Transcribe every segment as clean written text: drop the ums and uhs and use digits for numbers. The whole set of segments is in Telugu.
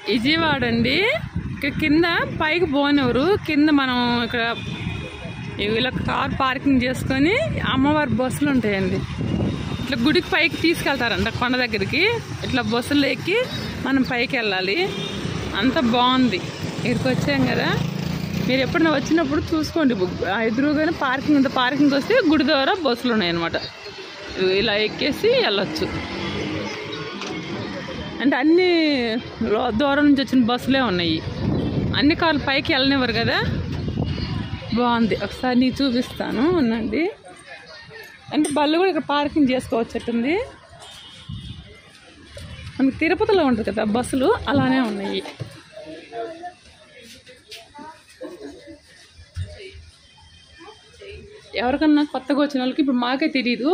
విజయవాడ అండి. ఇక్కడ కింద పైకి పోనివ్వరు. కింద మనం ఇక్కడ ఇలా కార్ పార్కింగ్ చేసుకొని అమ్మవారి బస్సులు ఉంటాయండి. ఇట్లా గుడికి పైకి తీసుకెళ్తారంట కొండ దగ్గరికి. ఇట్లా బస్సులు ఎక్కి మనం పైకి వెళ్ళాలి. అంత బాగుంది. ఇక్కడికి వచ్చాం కదా, మీరు ఎప్పుడైనా వచ్చినప్పుడు చూసుకోండి. ఎదురుగానే పార్కింగ్ ఉంది. పార్కింగ్ వస్తే గుడి ద్వారా బస్సులు ఉన్నాయన్నమాట. ఇలా ఎక్కేసి వెళ్ళొచ్చు. అంటే అన్ని దూరం నుంచి వచ్చిన బస్సులే ఉన్నాయి. అన్ని కార్లు పైకి వెళ్ళనివ్వరు కదా. బాగుంది. ఒకసారి నీకు చూపిస్తాను ఉండండి. అంటే బళ్ళు కూడా ఇక్కడ పార్కింగ్ చేసుకోవచ్చట్టుంది. మనకి తిరుపతిలో ఉంటుంది కదా బస్సులు, అలానే ఉన్నాయి. ఎవరికన్నా కొత్తగా వచ్చిన వాళ్ళకి, ఇప్పుడు మాకే తెలియదు,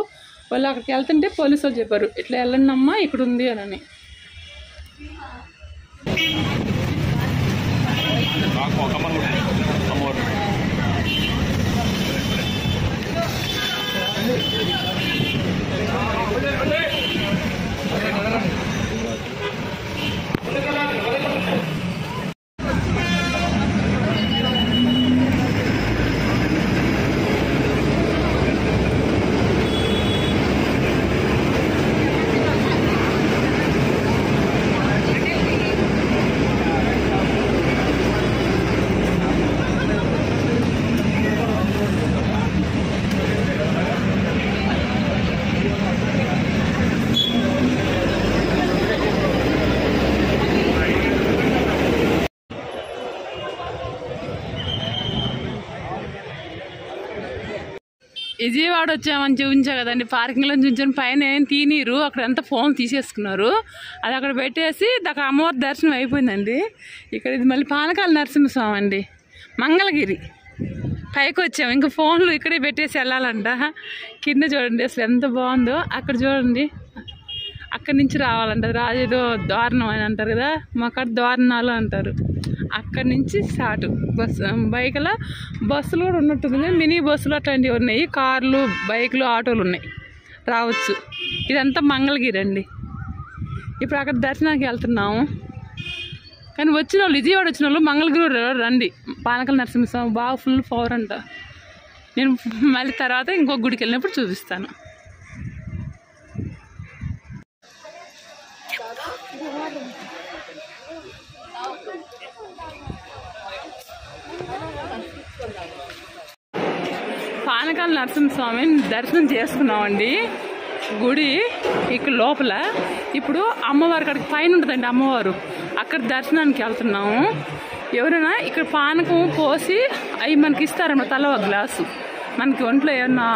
వాళ్ళు అక్కడికి వెళ్తుంటే పోలీసు వాళ్ళు చెప్పారు ఇట్లా వెళ్ళండి అమ్మా ఇక్కడ ఉంది అని. విజయవాడ వచ్చామని చూపించా కదండి. పార్కింగ్లో చూపించాను. పైన ఏం తీనీరు, అక్కడ అంతా ఫోన్ తీసేసుకున్నారు. అది అక్కడ పెట్టేసి అక్కడ అమ్మవారి దర్శనం అయిపోయిందండి. ఇక్కడ ఇది మళ్ళీ పానకాల నరసింహస్వామి అండి, మంగళగిరి. పైకి వచ్చాము, ఇంకా ఫోన్లు ఇక్కడే పెట్టేసి వెళ్ళాలంట. కింద చూడండి అసలు ఎంత బాగుందో. అక్కడ చూడండి, అక్కడి నుంచి రావాలంట. రాజేదో దారుణం అని అంటారు కదా, మాకు దారుణాలు అంటారు. అక్కడి నుంచి స్టార్ట్ బస్సు. బైకుల బస్సులు కూడా ఉన్నట్టుంది. మినీ బస్సులు అట్లాంటివి ఉన్నాయి. కార్లు, బైకులు, ఆటోలు ఉన్నాయి, రావచ్చు. ఇదంతా మంగళగిరి అండి. ఇప్పుడు అక్కడ దర్శనానికి వెళ్తున్నాము. కానీ వచ్చిన వాళ్ళు, విజయవాడ వచ్చిన వాళ్ళు మంగళగిరి రండి. పానకాల నరసింహస్వామి బాగా ఫుల్ పవర్ అంట. నేను మళ్ళీ తర్వాత ఇంకో గుడికి వెళ్ళినప్పుడు చూపిస్తాను. పానకాల నరసింహస్వామిని దర్శనం చేసుకున్నామండి. గుడి ఇక్కడ లోపల. ఇప్పుడు అమ్మవారి కాడికి పైన ఉంటుందండి అమ్మవారు, అక్కడ దర్శనానికి వెళ్తున్నాము. ఎవరైనా ఇక్కడ పానకం పోసి అవి మనకి ఇస్తారన్నమాట, తల ఒక గ్లాసు. మనకి ఒంట్లో ఏమన్నా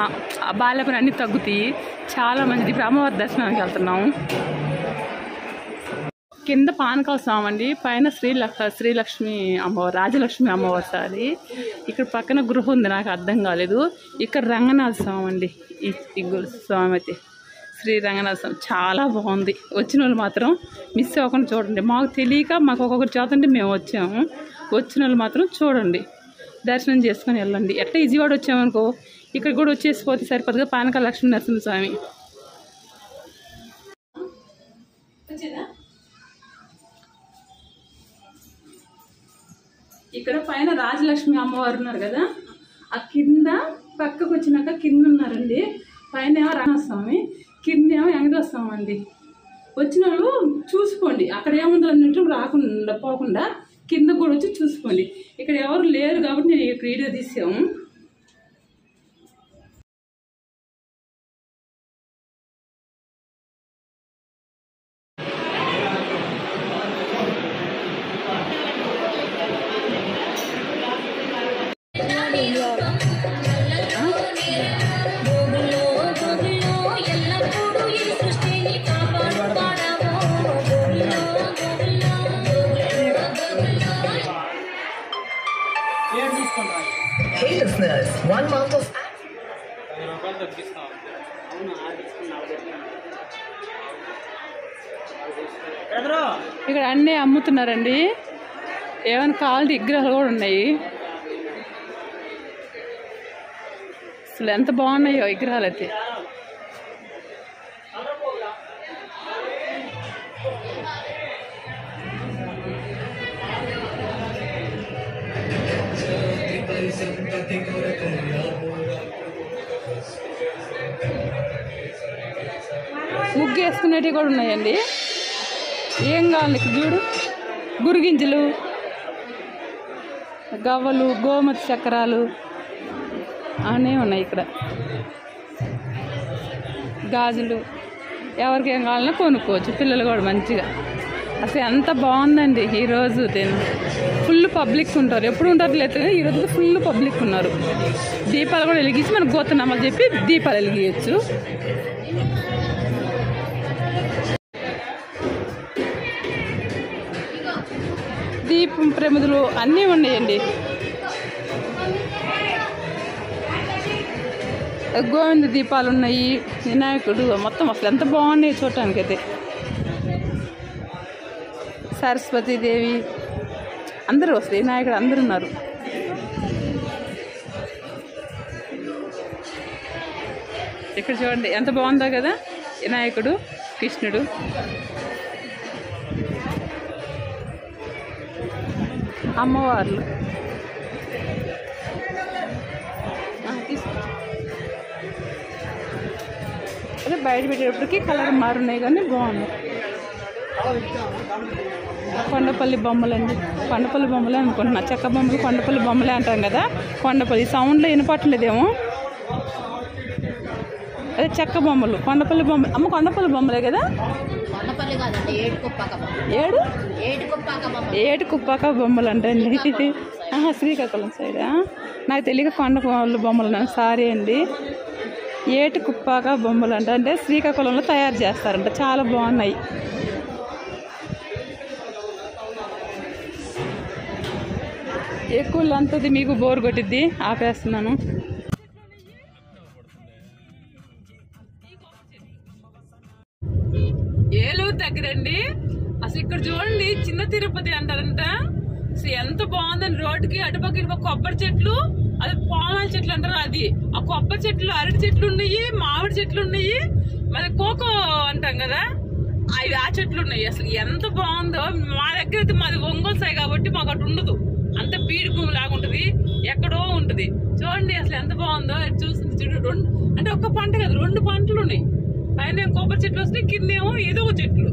బాలేపని అన్నీ తగ్గుతాయి, చాలా మంచిది. ఇప్పుడు అమ్మవారి దర్శనానికి వెళ్తున్నాము. కింద పానకాల స్వామి అండి, పైన శ్రీలక్ష్మి అమ్మవారు, రాజలక్ష్మి అమ్మవారు. సారి ఇక్కడ పక్కన గృహం ఉంది, నాకు అర్థం కాలేదు. ఇక్కడ రంగనాథ స్వామి అండి. ఈ స్వామి అయితే శ్రీ రంగనాథ స్వామి చాలా బాగుంది. వచ్చిన వాళ్ళు మాత్రం మిస్ అవ్వకుండా చూడండి. మాకు తెలియక మాకు ఒక్కొక్కరు చేతంటే మేము వచ్చాము. వచ్చిన వాళ్ళు మాత్రం చూడండి, దర్శనం చేసుకొని వెళ్ళండి. ఎట్లా విజయవాడ వచ్చామనుకో ఇక్కడ కూడా వచ్చేసిపోతే సరిపోతుంది. పానకాల లక్ష్మీ నరసింహస్వామి. ఇక్కడ పైన రాజలక్ష్మి అమ్మవారు ఉన్నారు కదా, ఆ కింద పక్కకు వచ్చినాక కింద ఉన్నారండి. పైన ఏమో రంగస్వామి, కింద ఏమో వెంకటేశ్వర స్వామి అండి. వచ్చిన వాళ్ళు చూసుకోండి, అక్కడ ఏముందో అన్నట్టు రాకుండా పోకుండా కింద కూడా వచ్చి చూసుకోండి. ఇక్కడ ఎవరు లేరు కాబట్టి నేను ఇక్కడ వీడియో తీసాము. Hey listeners, 1 month of ఇక్కడ అన్నీ అమ్ముతున్నారండి. ఏమైనా కావాలి విగ్రహాలు కూడా ఉన్నాయి. అసలు ఎంత బాగున్నాయో విగ్రహాలు అయితే. ముగ్గు వేసుకునేటివి కూడా ఉన్నాయండి. ఏం కావాలి ఇక్కడ చూడు, గురిగింజలు, గవ్వలు, గోమతి చక్రాలు అన్నీ ఉన్నాయి ఇక్కడ. గాజులు ఎవరికి ఏం కావాలన్నా కొనుక్కోవచ్చు, పిల్లలు కూడా మంచిగా. అసలు ఎంత బాగుందండి ఈరోజు. ఫుల్ పబ్లిక్ ఉంటారు, ఎప్పుడు ఉంటారు లేదు, ఈరోజు ఫుల్ పబ్లిక్ ఉన్నారు. దీపాలు కూడా వెలిగించి మనకు గోతనామాలు చెప్పి దీపాలు వెలిగించచ్చు. దీపం ప్రమిదలు అన్నీ ఉన్నాయండి. గోవింద దీపాలు ఉన్నాయి, వినాయకుడు, మొత్తం అసలు ఎంత బాగున్నాయి చూడటానికైతే. సరస్వతీదేవి అందరూ అసలు వినాయకుడు అందరూ ఉన్నారు. ఇక్కడ చూడండి ఎంత బాగుందో కదా, వినాయకుడు, కృష్ణుడు. అమ్మవార్లు అదే బయట పెట్టేటప్పటికి కలర్ మారున్నాయి కానీ బాగున్నాయి. కొండపల్లి బొమ్మలండి, కొండపల్లి బొమ్మలే అనుకుంటున్నా. చెక్క బొమ్మలు కొండపల్లి బొమ్మలే అంటాం కదా. కొండపల్లి సౌండ్లో వినపట్లేదేమో. అదే చెక్క బొమ్మలు, కొండపల్లి బొమ్మలు. అమ్మ కొండపల్లి బొమ్మలే కదా. ఏడు కుప్పాక బొమ్మలు అంటండి. శ్రీకాకుళం సైడా నాకు తెలియక కొండపల్లి బొమ్మలు. నాకు సారీ అండి. ఏటి కుప్పాక బొమ్మలు అంటే శ్రీకాకుళంలో తయారు చేస్తారంట, చాలా బాగున్నాయి. ఎక్కువ అంతది మీకు బోర్ కొట్టిద్ది, ఆపేస్తున్నాను. ఏలూరు దగ్గరండి. అసలు ఇక్కడ చూడండి, చిన్న తిరుపతి అంటారంట. అసలు ఎంత బాగుందని, రోడ్డుకి అటుపక్క కొబ్బరి చెట్లు, అది పామాల చెట్లు అంటారు. అది ఆ కొబ్బరి చెట్లు, అరటి చెట్లు ఉన్నాయి, మామిడి చెట్లు ఉన్నాయి, మరి కోకో అంటాం కదా, అవి ఆ చెట్లు ఉన్నాయి. అసలు ఎంత బాగుందో. మా దగ్గర అయితే మాది ఒంగోలు సాయి కాబట్టి మాకు అటు ఉండదు, అంత బీడి భూమి లాగా ఉంటది, ఎక్కడో ఉంటది. చూడండి అసలు ఎంత బాగుందో. చూస్తుంది చూడు, అంటే ఒక్క పంట కదా, 2 పంటలు ఉన్నాయి. పైన కొబ్బరి చెట్లు వస్తే కిందేమో ఏదో ఒక చెట్లు,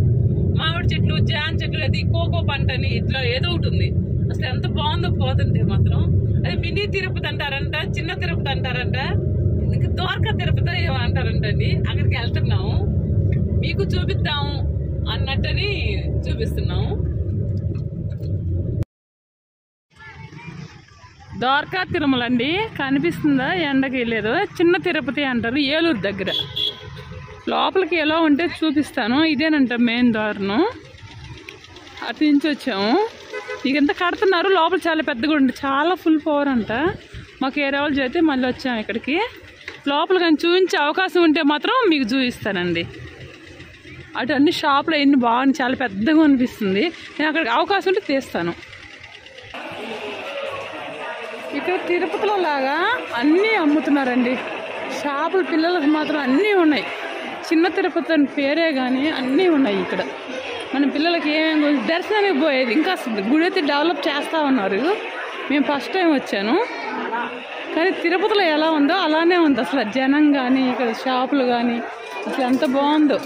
మామిడి చెట్లు, జామ చెట్లు, అది కోకో పంట అని ఇట్లా ఏదో ఒకటి ఉంది. అసలు ఎంత బాగుందో పోతుంటే మాత్రం. అది మినీ తిరుపతి అంటారంట, చిన్న తిరుపతి అంటారంట, ఇంకా ద్వారకా తిరుపతి ఏమో అంటారంట అండి. అక్కడికి వెళ్తున్నాము, మీకు చూపిద్దాము అన్నట్టని చూపిస్తున్నాము. ద్వారకా తిరుమల అండి, కనిపిస్తుందా? ఎండకి లేదు, చిన్న తిరుపతి అంటారు, ఏలూరు దగ్గర. లోపలికి ఎలా ఉంటే చూపిస్తాను. ఇదేనంట మెయిన్ దారును, అటు నుంచి వచ్చాము. ఇకంతా కడుతున్నారు, లోపల చాలా పెద్దగా ఉంది, చాలా ఫుల్ పవర్ అంట. మాకు ఏరే వాళ్ళు చేస్తే మళ్ళీ వచ్చాము ఇక్కడికి. లోపల కానీ చూపించే అవకాశం ఉంటే మాత్రం మీకు చూపిస్తానండి. అటు అన్ని షాపులు అన్నీ బాగుంది, చాలా పెద్దగా అనిపిస్తుంది. నేను అక్కడికి అవకాశం ఉంటే తీస్తాను. ఇక్కడ తిరుపతిలో లాగా అన్నీ అమ్ముతున్నారండి షాపులు. పిల్లలకు మాత్రం అన్నీ ఉన్నాయి. చిన్న తిరుపతి అని పేరే కానీ అన్నీ ఉన్నాయి ఇక్కడ. మన పిల్లలకి ఏమేమి దర్శనానికి పోయేది, ఇంకా గుడి అయితే డెవలప్ చేస్తూ ఉన్నారు. మేము ఫస్ట్ టైం వచ్చాను, కానీ తిరుపతిలో ఎలా ఉందో అలానే ఉంది. అసలు జనం కానీ, ఇక్కడ షాపులు కానీ అసలు ఎంత బాగుందో.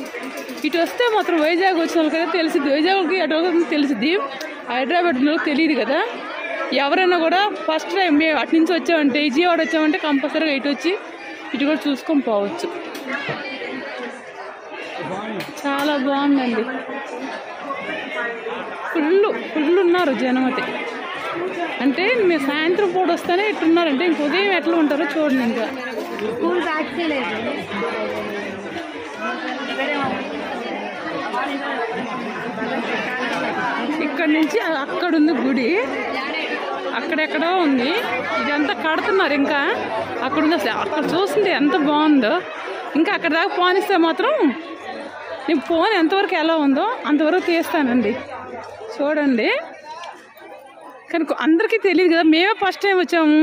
ఇటు వస్తే మాత్రం వైజాగ్ వచ్చిన వాళ్ళకైతే తెలిసింది, వైజాగ్కి అటు తెలిసింది, హైదరాబాద్ వాళ్ళకి తెలియదు కదా. ఎవరైనా కూడా ఫస్ట్ టైం మేము అటు నుంచి వచ్చామంటే, విజయవాడ వచ్చామంటే కంపల్సరీగా ఇటు వచ్చి ఇటు కూడా చూసుకొని పోవచ్చు. చాలా బాగుందండి, ఫుల్ ఉన్నారు జనం. అయితే అంటే మేము సాయంత్రం పూట వస్తేనే ఇట్టున్నారంటే ఇంక ఉదయం ఎట్లా ఉంటారో చూడండి. ఇంకా స్కూల్ ట్యాక్సీ లేదు. ఇక్కడ నుంచి అక్కడ ఉంది గుడి, అక్కడెక్కడో ఉంది. ఇదంతా కడుతున్నారు, ఇంకా అక్కడ ఉంది. అసలు అక్కడ చూస్తుంటే ఎంత బాగుందో. ఇంకా అక్కడ దాకా పోనిస్తే మాత్రం నేను ఫోన్ ఎంతవరకు ఎలా ఉందో అంతవరకు తీస్తానండి. చూడండి, కానీ అందరికీ తెలియదు కదా, మేమే ఫస్ట్ టైం వచ్చాము,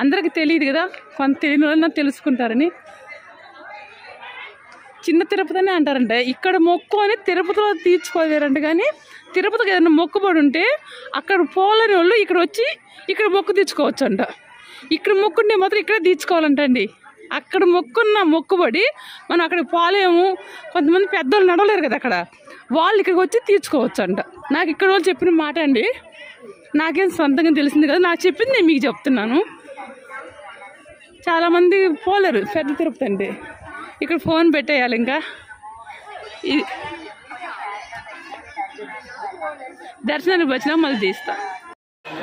అందరికీ తెలియదు కదా, కొంత తెలియని వాళ్ళు తెలుసుకుంటారని. చిన్న తిరుపతి అని అంటారంట. ఇక్కడ మొక్కు అని తిరుపతిలో తీర్చుకోలేరంట, కానీ తిరుపతికి ఏదైనా మొక్కుబడి ఉంటే అక్కడ పోలేని వాళ్ళు ఇక్కడ వచ్చి ఇక్కడ మొక్కు తీర్చుకోవచ్చు అంట. ఇక్కడ మొక్కుంటే మాత్రం ఇక్కడే తీర్చుకోవాలంటండి. అక్కడ మొక్కున్న మొక్కుబడి మనం అక్కడ పోలేము. కొంతమంది పెద్దోళ్ళు నడవలేరు కదా అక్కడ, వాళ్ళు ఇక్కడికి వచ్చి తీర్చుకోవచ్చు అంట. నాకు ఇక్కడ వాళ్ళు చెప్పిన మాట అండి, నాకేం సొంతంగా తెలిసింది కదా, నాకు చెప్పింది నేను మీకు చెప్తున్నాను. చాలామంది పోలేరు పెద్ద తిరుపతి అంటే. ఇక్కడ ఫోన్ పెట్టేయాలి. ఇంకా ఇది దర్శనానికి వచ్చినా మళ్ళీ తీస్తా.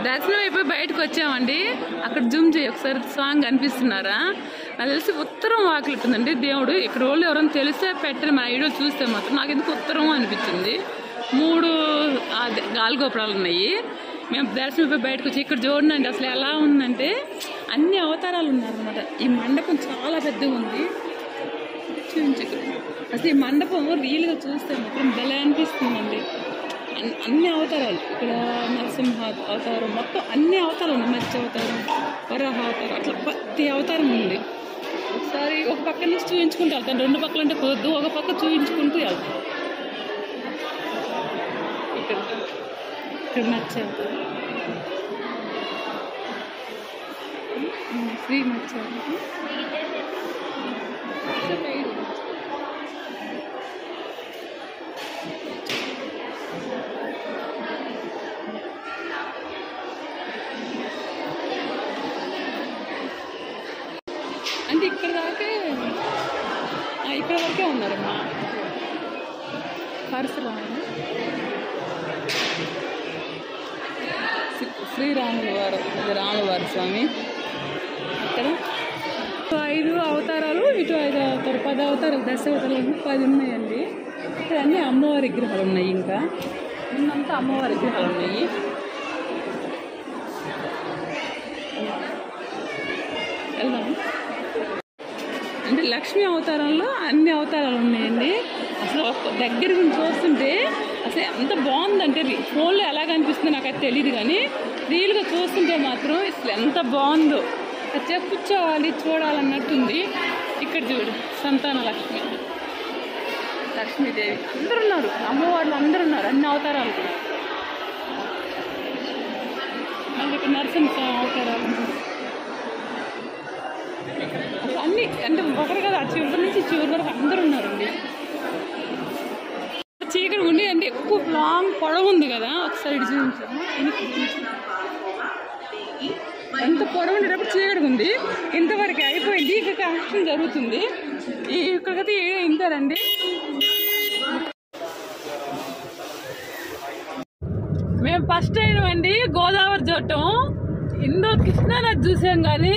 దర్శనం అయిపోయి బయటకు వచ్చామండి. అక్కడ జూమ్ చేయి ఒకసారి, సాంగ్ కనిపిస్తున్నారా? నాకు తెలిసి ఉత్తరం వాకిలి ఉంటుందండి దేవుడు. ఇక్కడ వాళ్ళు ఎవరైనా తెలిస్తే పెట్టని మన వీడియో చూస్తే మాత్రం నాకు ఎందుకు ఉత్తరం అనిపించింది. 3 గాలిగోపురాలు ఉన్నాయి. మేము దర్శనం అయిపోయి బయటకు వచ్చి ఇక్కడ చూడండి అసలు ఎలా ఉందంటే అన్ని అవతారాలు ఉన్నారనమాట. ఈ మండపం చాలా పెద్దగా ఉంది. అసలు ఈ మండపం రియల్గా చూస్తే మాత్రం భలే అనిపిస్తుందండి. అన్ని అవతారాలు ఇక్కడ, నరసింహ అవతారం, మొత్తం అన్ని అవతారాలు ఉన్నాయి. మత్స్య అవతారం, వరాహ అవతారం, అట్లా ప్రతి అవతారం ఉంది. ఒకసారి ఒక పక్క నుంచి చూపించుకుంటూ వెళ్తాను, 2 పక్కలు అంటే కుదరదు, ఒక పక్క చూపించుకుంటూ వెళ్తాను. ఇక్కడ మత్స్య అవతారం, శ్రీ మత్స్య అవతారం, అంటే ఇక్కడ వరకే ఉన్నారమ్మా. పరశురాముడు, శ్రీరాముల వారు, రాములవారి స్వామి. అక్కడ 5 అవతారాలు, ఇటు 5 అవతారాలు, 10 అవతారాలు, 10 అవతారాలు 10 ఉన్నాయండి. ఇక్కడ అన్ని అమ్మవారి విగ్రహాలు ఉన్నాయి. ఇంకా ముందంతా అమ్మవారి విగ్రహాలు ఉన్నాయి. వెళ్దాం. అంటే లక్ష్మీ అవతారంలో అన్ని అవతారాలు ఉన్నాయండి. అసలు దగ్గర నుంచి చూస్తుంటే అసలు ఎంత బాగుందంటే, ఫోన్లో ఎలా కనిపిస్తుందో నాకు అది తెలియదు కానీ రియల్గా చూస్తుంటే మాత్రం అసలు ఎంత బాగుందో. వచ్చే కూర్చోవాలి చూడాలన్నట్టుంది. ఇక్కడ చూడు, సంతాన లక్ష్మి, లక్ష్మీదేవి అందరు ఉన్నారు, అమ్మవాళ్ళు అందరు ఉన్నారు, అన్ని అవతారాలు కూడా. మళ్ళీ ఇక్కడ నరసింహ అవతారాలు అన్ని, అంటే ఒకరు కదా, చివరి నుంచి చివరి వరకు అందరు ఉన్నారండి. చీకటి ఉండి అంటే ఎక్కువ లాంగ్ పొడవు ఉంది కదా, ఒకసారి ఇటు చూపించాము. ఎంత పొడవు ఉండేటప్పుడు చీకటి ఉంది, ఇంతవరకు అయిపోయింది. ఇక కనెక్షన్ జరుగుతుంది. ఇక్కడికైతే ఇంటారండి. మేము ఫస్ట్ టైం అండి గోదావరి చూడటం. ఇందులో కృష్ణానది చూసాం కానీ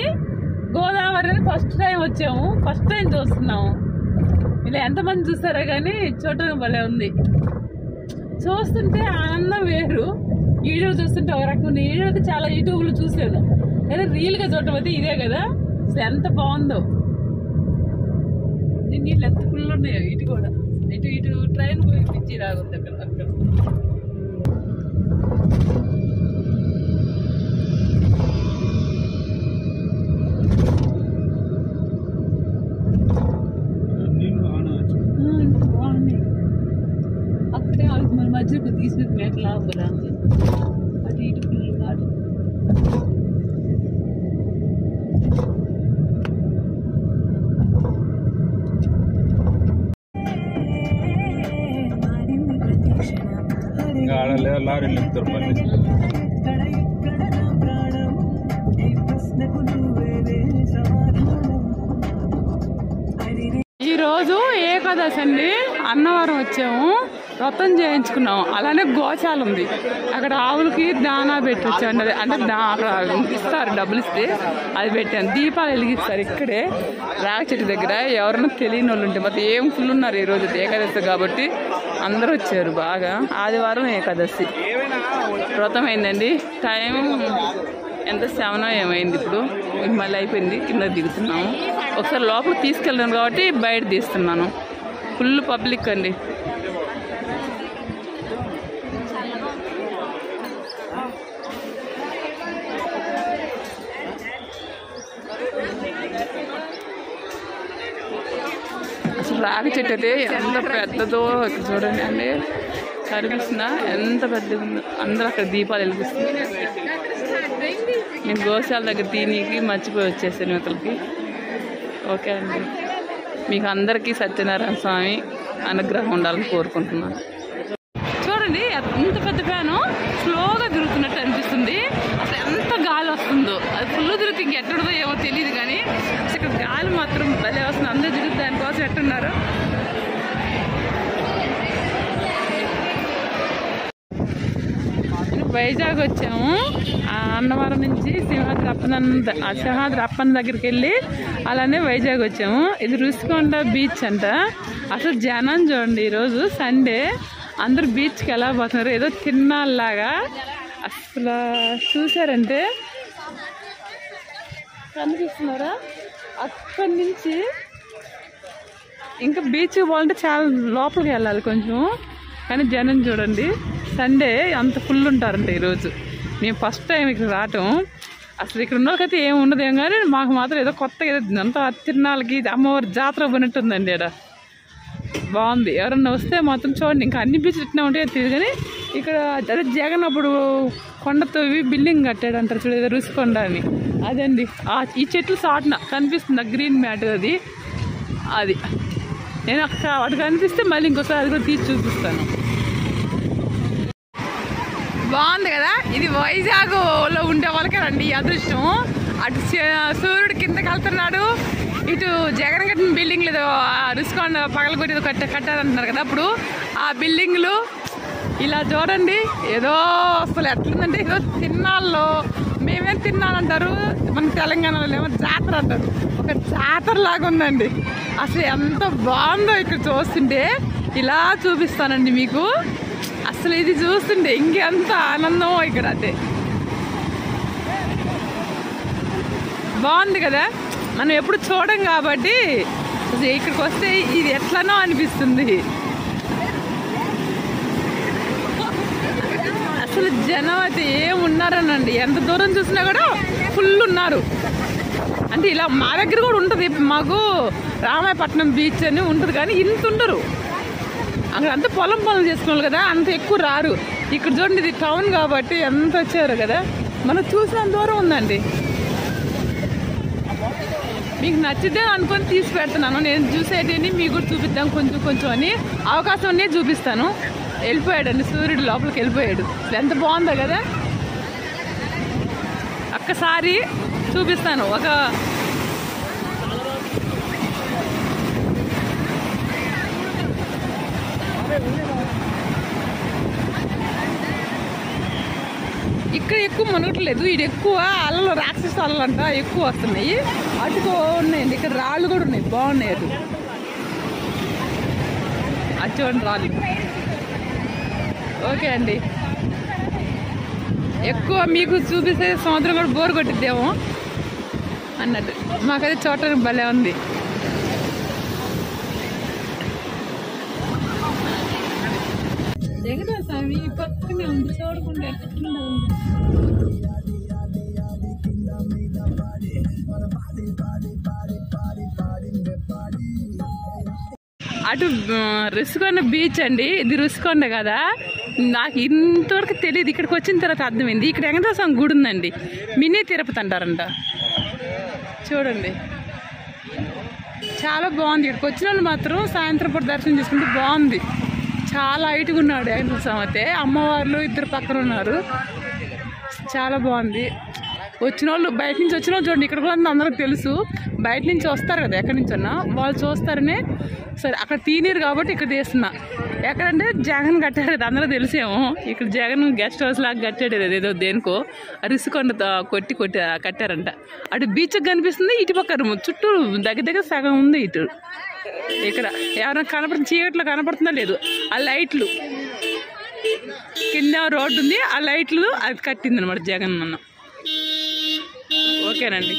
గోదావరి ఫస్ట్ టైం వచ్చాము, ఫస్ట్ టైం చూస్తున్నాము. ఇలా ఎంతమంది చూస్తారో కానీ చూడటం భలే ఉంది. చూస్తుంటే ఆనందం వేరు. వీడియో చూస్తుంటే ఒక రకం, వీడియో అయితే చాలా యూట్యూబ్లో చూసాను, లేదా రియల్గా చూడటం అయితే ఇదే కదా. అసలు ఎంత బాగుందో. నీళ్ళు ఎంత ఫుల్ ఉన్నాయో. ఇటు కూడా ఇటు ట్రైన్ పోయి పిచ్చి రాగుంది అక్కడ. అక్కడే వాళ్ళకి మన మధ్యలో తీసుకుని మేకలా కదా, అటు ఇటు ఫుల్ కాదు. లారీలు ఈరోజు ఏకాదశి అండి. అన్నవరం వచ్చాము, వ్రతం చేయించుకున్నాము. అలానే గోశాల ఉంది, అక్కడ ఆవులకి దానా పెట్టి వచ్చాను. అంటే అక్కడ ఇస్తారు, డబ్బులు ఇస్తే అది పెట్టాను. దీపాలు వెలిగిస్తారు ఇక్కడే రాగ చెట్టు దగ్గర. ఎవరైనా తెలియని వాళ్ళు ఉంటే మొత్తం ఏం ఫుల్ ఉన్నారు. ఈరోజు ఏకాదశి కాబట్టి అందరూ వచ్చారు. బాగా ఆదివారం ఏకాదశి వ్రతం అయిందండి. టైం ఎంత 7 ఏమైంది. ఇప్పుడు మళ్ళీ అయిపోయింది, కింద దిగుతున్నాము. ఒకసారి లోపలికి తీసుకెళ్ళాను కాబట్టి బయట తీస్తున్నాను. ఫుల్ పబ్లిక్ అండి. రాగి చెట్టు అయితే ఎంత పెద్దదో చూడండి అండి. కనిపిస్తున్నా ఎంత పెద్దగా ఉందో. అందరూ అక్కడ దీపాలు వెలిగిస్తుంది. నేను గోశాల దగ్గర తినికి మర్చిపోయి వచ్చేసాను యువతలకి. ఓకే అండి, మీకు అందరికీ సత్యనారాయణ స్వామి అనుగ్రహం ఉండాలని కోరుకుంటున్నాను. చూడండి ఎంత పెద్ద ఫ్యాను స్లోగా తిరుగుతున్నట్టు అనిపిస్తుంది. అసలు ఎంత గాలి వస్తుందో, అది ఫుల్ తిరుగుతుంది. ఇంకెక్కడదో ఏమో తెలియదు కానీ ఇక్కడ గాలి మాత్రం భలే వస్తుంది. అందరూ తిరుగుతుంది, దానికోసం ఎట్టున్నారు. వైజాగ్ వచ్చాము. అన్నవరం నుంచి సింహాద్రి అప్పన్న దగ్గరికి వెళ్ళి అలానే వైజాగ్ వచ్చాము. ఇది రుషికొండ బీచ్ అంట. అసలు జనం చూడండి, ఈరోజు సండే అందరూ బీచ్కి ఎలా పోతున్నారు, ఏదో తిన్నాళ్ళలాగా. అసలు చూసారంటే కనిపిస్తున్నారా, అక్కడి నుంచి ఇంకా బీచ్కి పోవాలంటే చాలా లోపలికి వెళ్ళాలి కొంచెం. కానీ జనం చూడండి, సండే అంత ఫుల్ ఉంటారంట ఈరోజు. మేము ఫస్ట్ టైం ఇక్కడ రావటం. అసలు ఇక్కడ ఉన్న వాళ్ళకైతే ఏమి ఉండదేం కానీ మాకు మాత్రం ఏదో కొత్తగా ఏదో అంతా తిరునాళ్ళకి అమ్మవారి జాతర పోయినట్టుందండి. ఇక్కడ బాగుంది. ఎవరన్నా వస్తే మాత్రం చూడండి. ఇంకా అన్ని బీచ్లు ఇట్లా ఉంటాయో తెలియదు కానీ ఇక్కడ అదే జగన్ అప్పుడు కొండతో బిల్డింగ్ కట్టాడు అంటారు చూడ, ఏదో రుషికొండ అని. అదండి ఈ చెట్లు సాటున కనిపిస్తుంది గ్రీన్ మ్యాట్ అది. అది నేను అక్కడ వాటి కనిపిస్తే మళ్ళీ ఇంకోసారి అది కూడా తీసి చూపిస్తాను. బాగుంది కదా. ఇది వైజాగ్లో ఉండే వాళ్ళకే రండి ఈ అదృష్టం. అటు సూర్యుడు కిందకి వెళ్తున్నాడు, ఇటు జగన్ కట్టిన బిల్డింగ్లు ఏదో రుషికొండ పగలగొట్టి ఏదో కట్టారంటున్నారు కదా. అప్పుడు ఆ బిల్డింగ్లు ఇలా చూడండి. ఏదో అసలు ఎట్లుందంటే ఏదో తిన్నాళ్ళు, మేమేం తిన్నానంటారు మన తెలంగాణలో ఏమో జాతర అంటారు. ఒక జాతర లాగా ఉందండి. అసలు ఎంత బాగుందో ఇక్కడ చూస్తుంటే. ఇలా చూపిస్తానండి మీకు. అసలు ఇది చూస్తుంటే ఇంకెంత ఆనందమో ఇక్కడ. అదే బాగుంది కదా. మనం ఎప్పుడు చూడం కాబట్టి ఇక్కడికి వస్తే ఇది ఎట్లనో అనిపిస్తుంది. అసలు జనం అయితే ఏమున్నారనండి, ఎంత దూరం చూసినా కూడా ఫుల్ ఉన్నారు. అంటే ఇలా మా దగ్గర కూడా ఉంటుంది, మాకు రామాయపట్నం బీచ్ అని ఉంటుంది కానీ ఇంత ఉండరు. అక్కడ అంతా పొలం పనులు చేసుకున్నారు కదా, అంత ఎక్కువ రారు. ఇక్కడ చూడండి, ఇది టౌన్ కాబట్టి ఎంత వచ్చారు కదా. మనం చూసినంత దూరం ఉందండి. మీకు నచ్చితే అనుకొని తీసి పెడుతున్నాను. నేను చూసేటిని మీకు కూడా చూపిద్దాం కొంచెం కొంచెం అని. అవకాశం అన్నీ చూపిస్తాను. వెళ్ళిపోయాడండి సూర్యుడు, లోపలికి వెళ్ళిపోయాడు. ఎంత బాగుందో కదా. ఒక్కసారి చూపిస్తాను. ఇక్కడ ఎక్కువ మునగట్లేదు. ఇది ఎక్కువ అలలు, రాక్షస అలలు అంట ఎక్కువ వస్తున్నాయి. అటుకో ఉన్నాయండి, ఇక్కడ రాళ్ళు కూడా ఉన్నాయి, బాగున్నాయి. అటు చూడండి రాళ్ళు. ఓకే అండి, ఎక్కువ మీకు చూపిస్తే సముద్రం కూడా బోర్ కొట్టిద్దేమో అన్నట్టు. మాకైతే చూడటానికి భలే ఉంది. స్వామి పక్కనే ఉంది, చూడకుండా అటు రుషికొండ బీచ్ అండి. ఇది రుషికొండ కదా, నాకు ఇంతవరకు తెలియదు. ఇక్కడికి వచ్చిన తర్వాత అర్థమైంది. ఇక్కడ వెంకటేశ్వర స్వామి గుడి ఉందండి, మినీ తిరుపతి అంటారంట. చూడండి చాలా బాగుంది. ఇక్కడికి వచ్చిన వాళ్ళు మాత్రం సాయంత్రం పూట దర్శనం చేసుకుంటే బాగుంది. చాలా హైట్గా ఉన్నాడు వెంకటేశ్వర స్వామి అయితే. అమ్మవార్లు ఇద్దరు పక్కన ఉన్నారు. చాలా బాగుంది. వచ్చిన వాళ్ళు బయట నుంచి వచ్చిన వాళ్ళు చూడండి, ఇక్కడ కూడా అందరికి తెలుసు. బయట నుంచి వస్తారు కదా, ఎక్కడి నుంచి అన్నా వాళ్ళు చూస్తారనే. సరే అక్కడ తీనీరు కాబట్టి ఇక్కడ తీస్తున్నా. ఎక్కడంటే జగన్ కట్టారు కదా, అందరూ తెలిసేమో. ఇక్కడ జగన్ గెస్ట్ హౌస్ లాగా కట్టాడు ఏదో దేనికో. రుషికొండ కట్టారంట. అటు బీచ్ కనిపిస్తుంది, ఇటు పక్క చుట్టూ దగ్గర సగం ఉంది. ఇటు ఇక్కడ ఎవరైనా కనపడుతుంది, చీకట్లో కనపడుతుందా లేదు. ఆ లైట్లు కింద రోడ్డు ఉంది, ఆ లైట్లు అది కట్టింది అనమాట జగన్ అన్న. ఓకేనండి,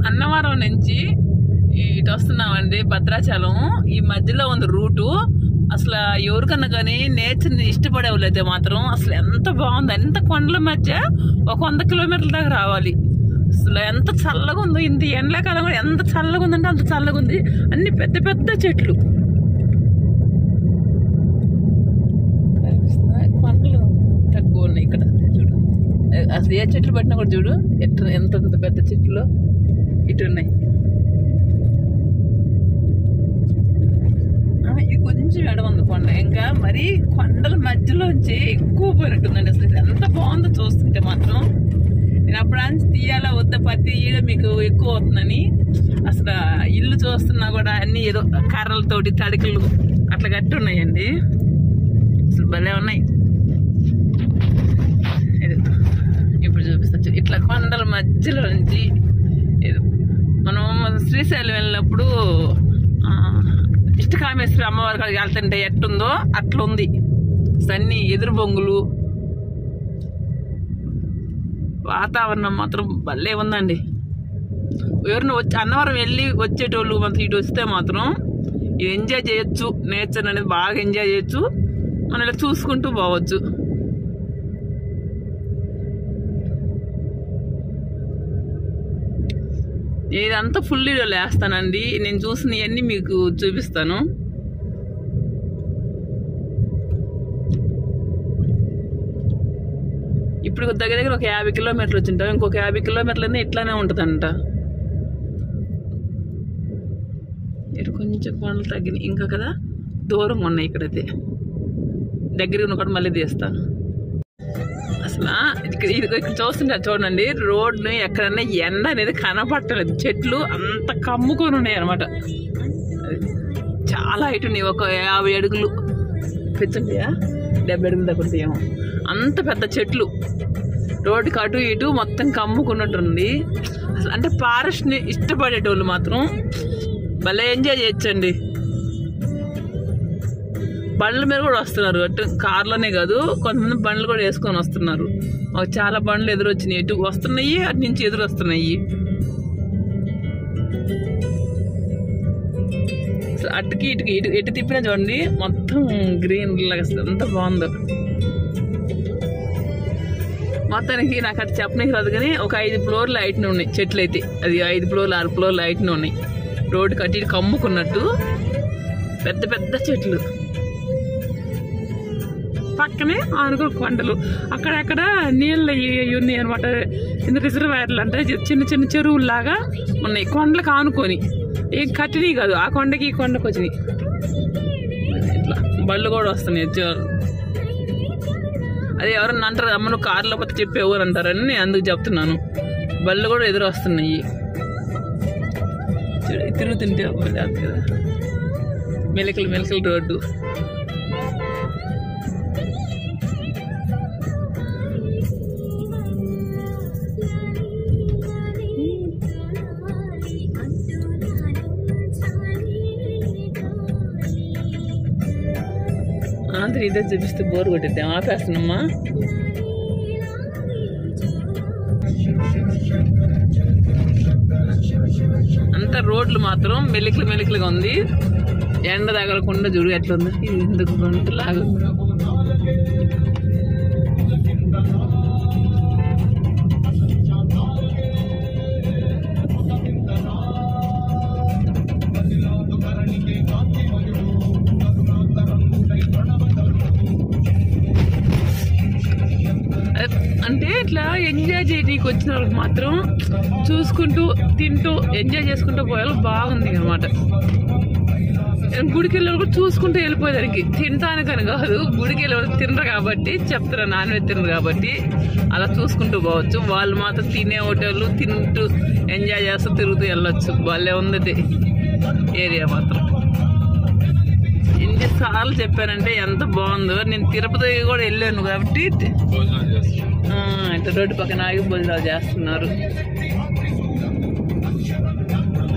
అన్నవరం నుంచి ఇటు వస్తున్నామండి భద్రాచలం. ఈ మధ్యలో ఉంది రూటు. అసలు ఎవరికన్నా కానీ నేచర్ని ఇష్టపడేవాళ్ళైతే మాత్రం అసలు ఎంత బాగుంది. ఎంత కొండల మధ్య ఒక 100 కిలోమీటర్ల దాకా రావాలి. అసలు ఎంత చల్లగా ఉందో. ఇంత ఎండాకాలం కూడా ఎంత చల్లగా ఉందంటే అంత చల్లగా ఉంది. అన్ని పెద్ద పెద్ద చెట్లు. అసలు ఏ చెట్లు పట్టినా కూడా చూడు ఎంత పెద్ద చెట్లు ఇటు ఉన్నాయి. ఇది కొంచెం ఎడవంది కొండ, ఇంకా మరీ కొండల మధ్యలోంచి ఎక్కువ పోయినట్టుందండి. అసలు ఇది ఎంత బాగుందో చూస్తుంటే మాత్రం. నేను అప్పుడు తీయాలా వద్దా పత్తి తీయడం మీకు ఎక్కువ అవుతుందని అసలు ఇల్లు చూస్తున్నా కూడా అన్ని ఏదో కర్రలతోటి తడికలు అట్లా కట్టి ఉన్నాయండి. అసలు భలే ఉన్నాయి. ఇప్పుడు చూపిస్తా. ఇట్లా కొండల మధ్యలో నుంచి మనం శ్రీశైలం వెళ్ళినప్పుడు ఇష్టకామేశ్వరి అమ్మవారి కాడికి వెళ్తుంటే ఎట్టుందో అట్లా ఉంది. సన్ని ఎదురు బొంగులు, వాతావరణం మాత్రం భలే ఉందండి. ఎవరిని వచ్చి అన్నవరం వెళ్ళి వచ్చేటోళ్ళు మాత్రం ఇటు వస్తే మాత్రం ఇది ఎంజాయ్ చేయొచ్చు. నేచర్ అనేది బాగా ఎంజాయ్ చేయొచ్చు. మనం ఇలా చూసుకుంటూ పోవచ్చు. ఇదంతా ఫుల్ వీడియోలో వేస్తానండి. నేను చూసినవన్నీ మీకు చూపిస్తాను. ఇప్పుడు దగ్గర ఒక 50 కిలోమీటర్లు వచ్చింటాం. ఇంకొక 50 కిలోమీటర్లు ఇట్లానే ఉంటుందంట. ఇటు కొంచెం కొండలు తగ్గినాయి ఇంకా కదా, దూరంగా ఉన్నాయి. ఇక్కడైతే దగ్గర ఉన్న కూడా మళ్ళీ తీస్తాను. అసలు ఇక్కడ చూస్తుంటారు చూడండి, రోడ్ని ఎక్కడన్నా ఎండ అనేది కనపట్టలేదు. చెట్లు అంత కమ్ముకొని ఉన్నాయి అనమాట. చాలా హైట్ ఉన్నాయి. ఒక 50 అడుగులు పెంచుంటాయా, 70 అడుగులు దగ్గర ఏమో. అంత పెద్ద చెట్లు రోడ్డుకి అటు ఇటు మొత్తం కమ్ముకున్నట్టుంది. అసలు అంటే ఫారెస్ట్ని ఇష్టపడేటోళ్ళు మాత్రం భలే ఎంజాయ్ చేయొచ్చండి. బండ్ల మీద కూడా వస్తున్నారు. అటు కార్లోనే కాదు, కొంతమంది బండ్లు కూడా వేసుకొని వస్తున్నారు. మాకు చాలా బండ్లు ఎదురు వచ్చినాయి. ఇటు వస్తున్నాయి, అటు నుంచి ఎదురు వస్తున్నాయి. అటుకి ఇటుకి ఎటు తిప్పినా చూడండి మొత్తం గ్రీన్ లాగా ఎంత బాగుందో. మొత్తానికి నాకు అటు చెప్పడానికి రాదు కానీ ఒక 5 ఫ్లోర్లు హైట్ని ఉన్నాయి చెట్లు అయితే. అది 5 ఫ్లోర్లు 6 ఫ్లోర్లు హైట్ని ఉన్నాయి. రోడ్డు కట్టి కమ్ముకున్నట్టు పెద్ద పెద్ద చెట్లు. పక్కనే ఆనుకో కొండలు, అక్కడక్కడ నీళ్ళు ఉన్నాయి అనమాట. రిజర్వాయర్లు అంటే చిన్న చిన్న చెరువుల్లాగా ఉన్నాయి. కొండలకు ఆనుకొని ఏం కట్టినవి కాదు, ఆ కొండకి ఈ కొండకు వచ్చినాయి. ఇట్లా బళ్ళు కూడా వస్తున్నాయి. అదే ఎవరన్నా అంటారు అమ్మ నువ్వు కార్లో పోతే చెప్పేవు అని అంటారని నేను అందుకు చెప్తున్నాను. బళ్ళు కూడా ఎదురు వస్తున్నాయి. తిరుగుతుంటే కదా మెలికలు మెలికలు రోడ్డు. అందరూ ఇదే చూపిస్తే బోర్ కొట్టిద్దాం. ఆపేస్తున్నామ్మా. అంతా రోడ్లు మాత్రం మెలికలుగా ఉంది. ఎండ తగలకుండా చూడు ఎట్లుంది. ఇది ఎందుకు గుంటలాగా అంటే ఇట్లా ఎంజాయ్ చేయడానికి వచ్చిన వాళ్ళకి మాత్రం చూసుకుంటూ తింటూ ఎంజాయ్ చేసుకుంటూ పోయాలి. బాగుంది అనమాట. గుడికి వెళ్ళి కూడా చూసుకుంటూ వెళ్ళిపోయేదానికి, తింటానికని కాదు. గుడికి వెళ్ళి తినరు కాబట్టి చెప్తారు, నాన్ వెజ్ తినరు కాబట్టి అలా చూసుకుంటూ పోవచ్చు. వాళ్ళు మాత్రం తినే హోటళ్ళు తింటూ ఎంజాయ్ చేస్తూ తిరుగుతూ వెళ్ళొచ్చు. వాళ్ళే ఉంది ఏరియా మాత్రం. ఎన్నిసార్లు చెప్పానంటే ఎంత బాగుందో. నేను తిరుపతి కూడా వెళ్ళాను కాబట్టి ఇట్లా రోడ్డు పక్కన ఆగి భోజనాలు చేస్తున్నారు.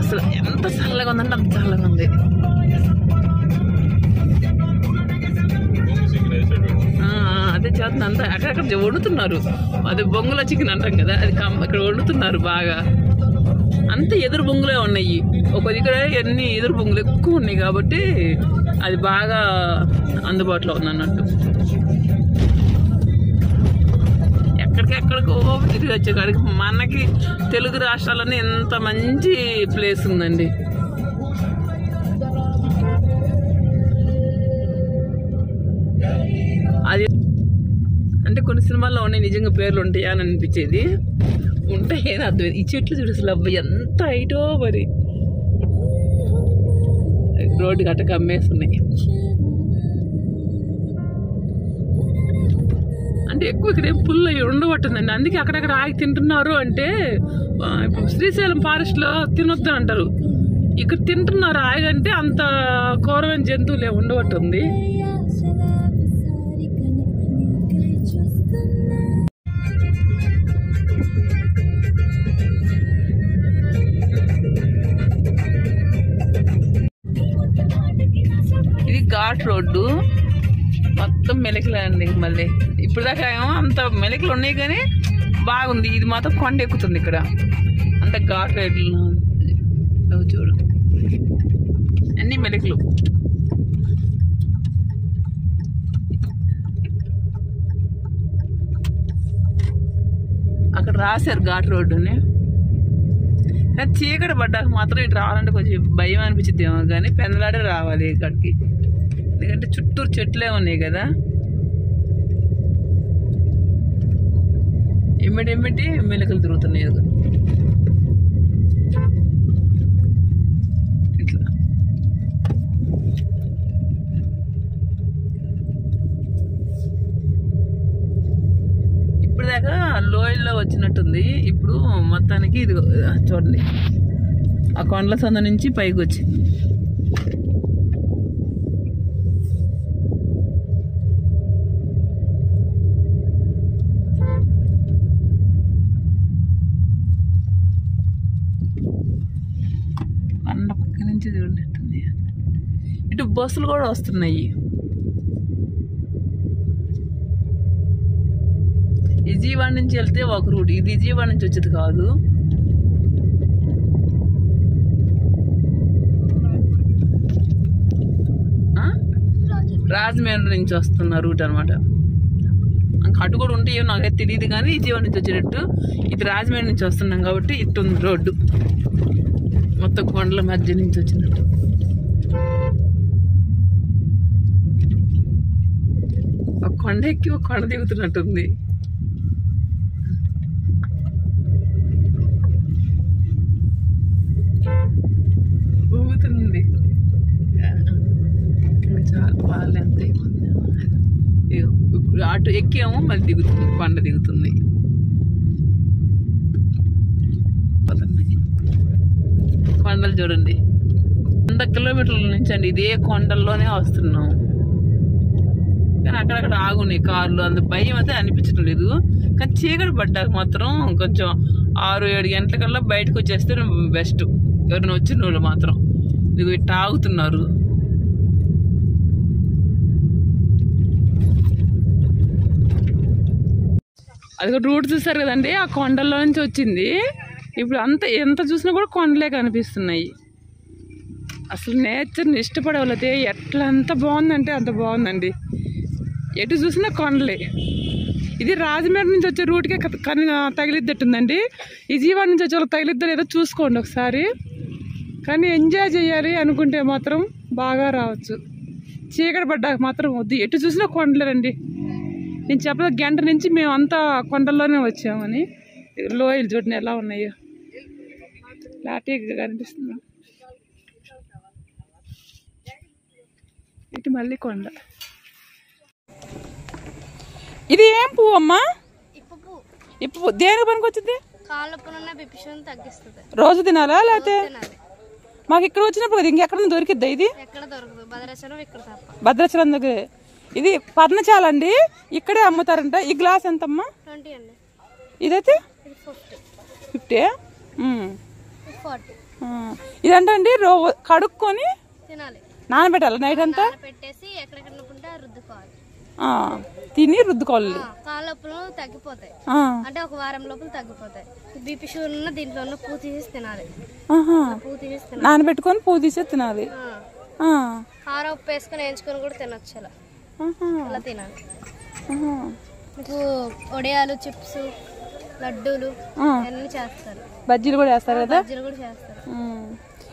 అసలు ఎంత చల్లగా ఉందంటే అంత చల్లగా ఉంది. అదే చేస్తున్నా అంతా అక్కడక్కడ వండుతున్నారు. అది బొంగుల చికెన్ అంటాం కదా, అది ఇక్కడ వండుతున్నారు బాగా. అంత ఎదురు బొంగులే ఉన్నాయి. ఒక దగ్గర ఎన్ని ఎదురు బొంగులు ఎక్కువ ఉన్నాయి కాబట్టి అది బాగా అందుబాటులో ఉంది అన్నట్టు. ఎక్కడికెక్కడికో తిరిగి వచ్చే కాడికి మనకి తెలుగు రాష్ట్రాల్లోనే ఎంత మంచి ప్లేస్ ఉందండి. అది అంటే కొన్ని సినిమాల్లో ఉన్నాయి నిజంగా పేర్లు ఉంటాయా అని అనిపించేది. ఉంటాయి అని అర్థం. ఈ చెట్లు చూడు అసలు అబ్బాయి ఎంత హైటో మరి. రోడ్డు గట్టక అమ్మేస్తున్నాయి. అంటే ఎక్కువ ఇక్కడ ఏం పుల్లు అవి ఉండబట్టుందండి. అందుకే అక్కడక్కడ ఆగి తింటున్నారు. అంటే ఇప్పుడు శ్రీశైలం ఫారెస్ట్లో తినొద్దు అంటారు, ఇక్కడ తింటున్నారు ఆగంటే అంత ఘోరమైన జంతువులు ఏమి ఉండబట్టుంది. ఇది ఘాట్ రోడ్డు, మొత్తం మెలికలే అండి. మళ్ళీ ఇప్పుడు దాకా ఏమో అంత మెలికలు ఉన్నాయి కానీ బాగుంది. ఇది మాత్రం కొండ ఎక్కుతుంది ఇక్కడ, అంత ఘాట్ రోడ్లు చూడు అన్ని మెలికలు. అక్కడ రాశారు ఘాట్ రోడ్డుని. కానీ చీకటి పడ్డాక మాత్రం ఇటు రావాలంటే కొంచెం భయం అనిపించింది ఏమో, కానీ పెందలాడే రావాలి ఇక్కడికి. ఎందుకంటే చుట్టూరు చెట్లే ఉన్నాయి కదా. ఎమ్మిటి మెలికలు తిరుగుతున్నాయి ఇట్లా. ఇప్పుడు దాకా లోయల్లో వచ్చినట్టుంది. ఇప్పుడు మొత్తానికి ఇది చూడండి, ఆ కొండల సంద నుంచి పైకి వచ్చింది. కొండ పక్క నుంచి చూడండి, ఇటు బస్సులు కూడా వస్తున్నాయి. విజయవాడ నుంచి వెళ్తే ఒక రూట్, ఇది విజయవాడ నుంచి వచ్చేది కాదు. రాజమండ్రి నుంచి వస్తున్న రూట్ అనమాట. అటు కూడా ఉంటే ఏమో నాకైతే తెలియదు, కానీ విజయవాడ నుంచి వచ్చేటట్టు. ఇది రాజమండ్రి నుంచి వస్తున్నాం కాబట్టి ఇటు ఉంది రోడ్డు, మొత్తం కొండల మధ్య నుంచి వచ్చినట్టు. ఒక కొండ ఎక్కి ఒక కొండ దిగుతున్నట్టుంది. ఊగుతుంది చాలా బాగా ఎంత ఇప్పుడు అటు ఎక్కేమో మళ్ళీ దిగుతుంది, కొండ దిగుతుంది. కొండలు చూడండి, 100 కిలోమీటర్ల నుంచి అండి ఇదే కొండల్లోనే వస్తున్నాం. కానీ అక్కడక్కడ ఆగున్నాయి కార్లు, అంత భయం అయితే అనిపించడం లేదు. కానీ చీకటి పడ్డాక మాత్రం కొంచెం 6-7 గంటలకల్లా బయటకు వచ్చేస్తే బెస్ట్. ఎవరైనా వచ్చిన వాళ్ళు మాత్రం ఇది ఇట్లా ఆగుతున్నారు. అది కూడా రూట్ చూసారు కదండి, ఆ కొండల్లో నుంచి వచ్చింది. ఇప్పుడు ఎంత చూసినా కూడా కొండలే కనిపిస్తున్నాయి. అసలు నేచర్ని ఇష్టపడే వాళ్ళైతే ఎట్లా అంత బాగుందంటే అంత బాగుందండి. ఎటు చూసినా కొండలే. ఇది రాజమండ్రి నుంచి వచ్చే రూట్కే తగిలిద్దట్టుందండి. విజయవాడ నుంచి వచ్చే వాళ్ళకి తగిలిద్దో లేదో చూసుకోండి ఒకసారి. కానీ ఎంజాయ్ చేయాలి అనుకుంటే మాత్రం బాగా రావచ్చు. చీకటి పడ్డాక మాత్రం వద్దు, ఎటు చూసినా కొండలేరండి. నేను చెప్పదా గంట నుంచి మేము అంతా కొండల్లోనే వచ్చామని. లోయలు చూడండి ఎలా ఉన్నాయో, లాటీగా కనిపిస్తుంది. ఇటు మళ్ళీ కొండ. ఇది ఏం పువ్వు అమ్మా? ఇప్పు పువ్వు దేనికి పనికి వచ్చింది? రోజు తినాలా లేకపోతే? మాకు ఇక్కడ వచ్చినప్పుడు ఇంకెక్కడ దొరికిద్దా ఇది? భద్రాచలం దగ్గర. ఇది పర్ణశాలండి, ఇక్కడే అమ్ముతారంట. ఈ గ్లాస్ ఎంతమ్మా? ఇదైతే 50. ఇదంటే అండి కడుక్కొని నానబెట్టాలి నైట్ అంతా, తిని రుద్దుకోవాలి. కాళ్ళొప్పులు తగ్గిపోతాయి, అంటే ఒక వారం లోపల తగ్గిపోతాయి. బీపీ షుగర్ ఉన్న దీంట్లో ఉన్న పువ్వు తీసేసి తినాలి. నానబెట్టుకొని పువ్వు తీసేసి తినాలి. కార ఉప్పు వేసుకొని వేయించుకొని కూడా తినొచ్చు. అలా తినాలి. మీకు వడియాలు, చిప్స్, లడ్డూలు అన్నీ చేస్తారు. బజ్జీలు కూడా చేస్తారు కదా? బజ్జీలు కూడా చేస్తారు.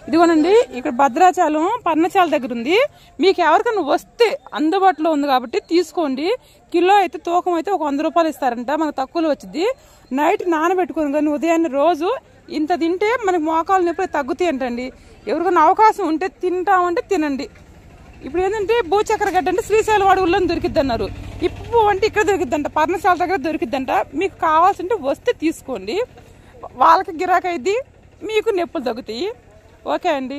ఇదిగోనండి ఇక్కడ భద్రాచలం పర్ణశాల దగ్గర ఉంది. మీకు ఎవరికైనా వస్తే అందుబాటులో ఉంది కాబట్టి తీసుకోండి. కిలో అయితే తూకం అయితే ఒక 100 రూపాయలు ఇస్తారంట, మనకు తక్కువలో వచ్చింది. నైట్ నానబెట్టుకుని కానీ ఉదయాన్నే రోజు ఇంత తింటే మనకి మోకాలు నొప్పులు తగ్గుతాయి అంటండి. ఎవరికైనా అవకాశం ఉంటే తింటామంటే తినండి. ఇప్పుడు ఏంటంటే భూచక్ర గడ్డ అంటే శ్రీశైలం అడవుల్లో దొరికిద్ది అన్నారు. ఇప్పుడు అంటే ఇక్కడ దొరికిద్దంట, పర్ణశాల దగ్గర దొరికిద్దంట. మీకు కావాల్సింటే వస్తే తీసుకోండి, వాళ్ళకి గిరాకీ అయింది, మీకు నొప్పులు తగ్గుతాయి. ఓకే అండి.